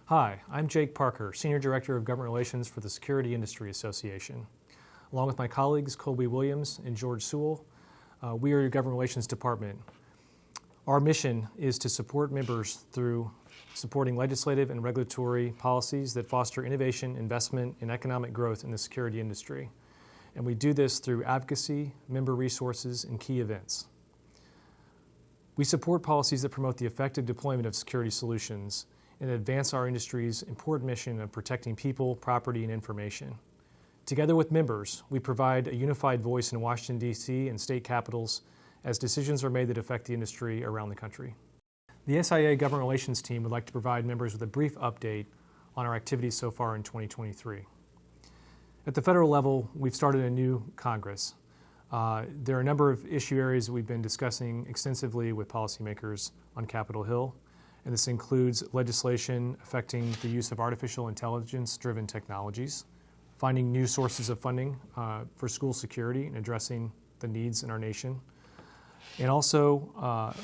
Hi, I'm Jake Parker, Senior Director of Government Relations for the Security Industry Association. Along with my colleagues Colby Williams and George Sewell, we are your Government Relations Department. Our mission is to support members through supporting legislative and regulatory policies that foster innovation, investment, and economic growth in the security industry. And we do this through advocacy, member resources, and key events. We support policies that promote the effective deployment of security solutions and advance our industry's important mission of protecting people, property, and information. Together with members, we provide a unified voice in Washington, D.C. and state capitals as decisions are made that affect the industry around the country. The SIA Government Relations team would like to provide members with a brief update on our activities so far in 2023. At the federal level, we've started a new Congress. There are a number of issue areas that we've been discussing extensively with policymakers on Capitol Hill, and this includes legislation affecting the use of artificial intelligence-driven technologies, finding new sources of funding for school security and addressing the needs in our nation, and also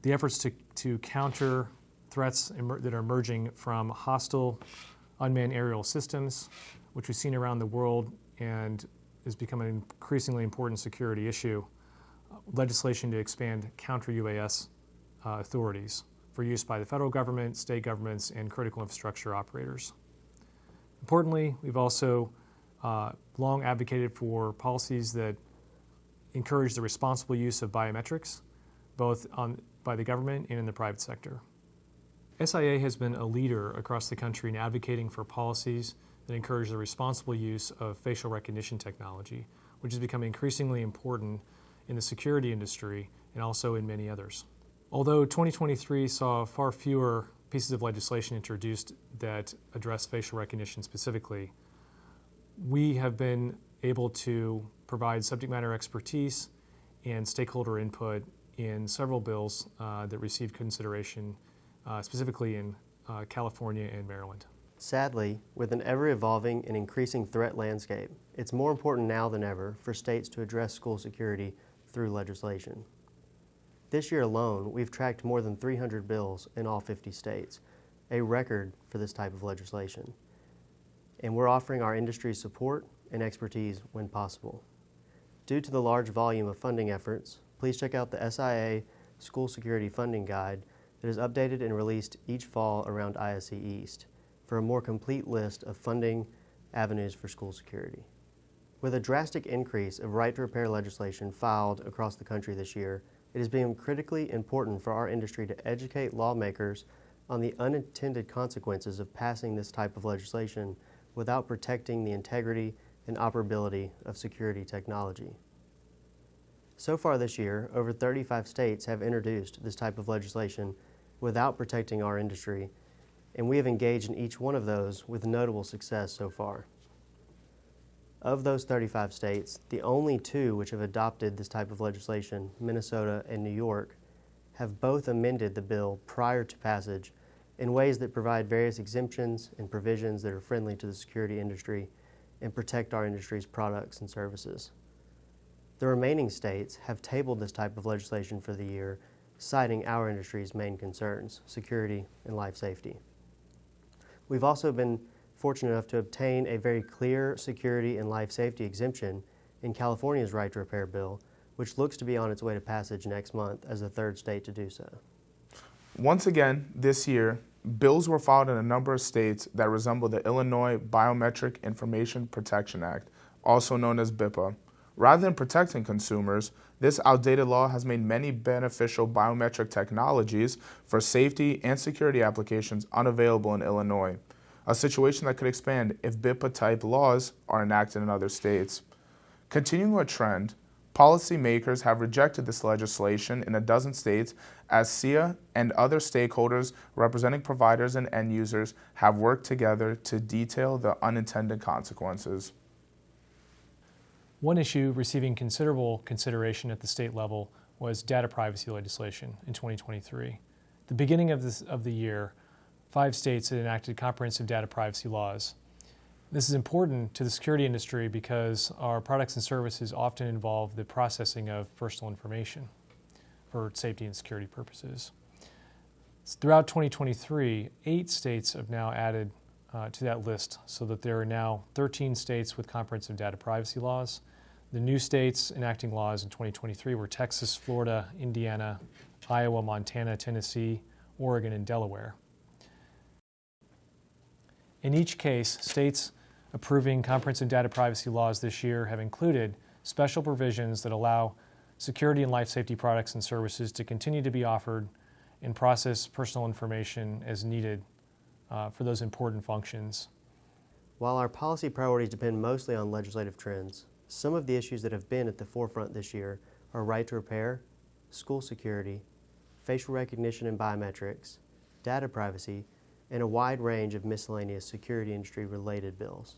the efforts to counter threats that are emerging from hostile unmanned aerial systems, which we've seen around the world and is becoming an increasingly important security issue. Legislation to expand counter-UAS authorities for use by the federal government, state governments, and critical infrastructure operators. Importantly, we've also long advocated for policies that encourage the responsible use of biometrics, both by the government and in the private sector. SIA has been a leader across the country in advocating for policies that encourage the responsible use of facial recognition technology, which is becoming increasingly important in the security industry and also in many others. Although 2023 saw far fewer pieces of legislation introduced that address facial recognition specifically, we have been able to provide subject matter expertise and stakeholder input in several bills that received consideration specifically in California and Maryland. Sadly, with an ever-evolving and increasing threat landscape, it's more important now than ever for states to address school security through legislation. This year alone, we've tracked more than 300 bills in all 50 states, a record for this type of legislation. And we're offering our industry support and expertise when possible. Due to the large volume of funding efforts, please check out the SIA School Security Funding Guide that is updated and released each fall around ISC East for a more complete list of funding avenues for school security. With a drastic increase of right-to-repair legislation filed across the country this year, it has been critically important for our industry to educate lawmakers on the unintended consequences of passing this type of legislation without protecting the integrity and operability of security technology. So far this year, over 35 states have introduced this type of legislation without protecting our industry, and we have engaged in each one of those with notable success so far. Of those 35 states, the only two which have adopted this type of legislation, Minnesota and New York, have both amended the bill prior to passage in ways that provide various exemptions and provisions that are friendly to the security industry and protect our industry's products and services. The remaining states have tabled this type of legislation for the year, citing our industry's main concerns, security and life safety. We've also been fortunate enough to obtain a very clear security and life safety exemption in California's right to repair bill, which looks to be on its way to passage next month as the third state to do so. Once again, this year, bills were filed in a number of states that resemble the Illinois Biometric Information Protection Act, also known as BIPA. Rather than protecting consumers, this outdated law has made many beneficial biometric technologies for safety and security applications unavailable in Illinois, a situation that could expand if BIPA-type laws are enacted in other states. Continuing a trend, policymakers have rejected this legislation in a dozen states as SIA and other stakeholders representing providers and end users have worked together to detail the unintended consequences. One issue receiving considerable consideration at the state level was data privacy legislation in 2023. The beginning of the year, 5 states had enacted comprehensive data privacy laws. This is important to the security industry because our products and services often involve the processing of personal information for safety and security purposes. Throughout 2023, 8 states have now added to that list, so that there are now 13 states with comprehensive data privacy laws. The new states enacting laws in 2023 were Texas, Florida, Indiana, Iowa, Montana, Tennessee, Oregon, and Delaware. In each case, states approving comprehensive data privacy laws this year have included special provisions that allow security and life safety products and services to continue to be offered and process personal information as needed for those important functions. While our policy priorities depend mostly on legislative trends, some of the issues that have been at the forefront this year are right to repair, school security, facial recognition and biometrics, data privacy, and a wide range of miscellaneous security industry-related bills.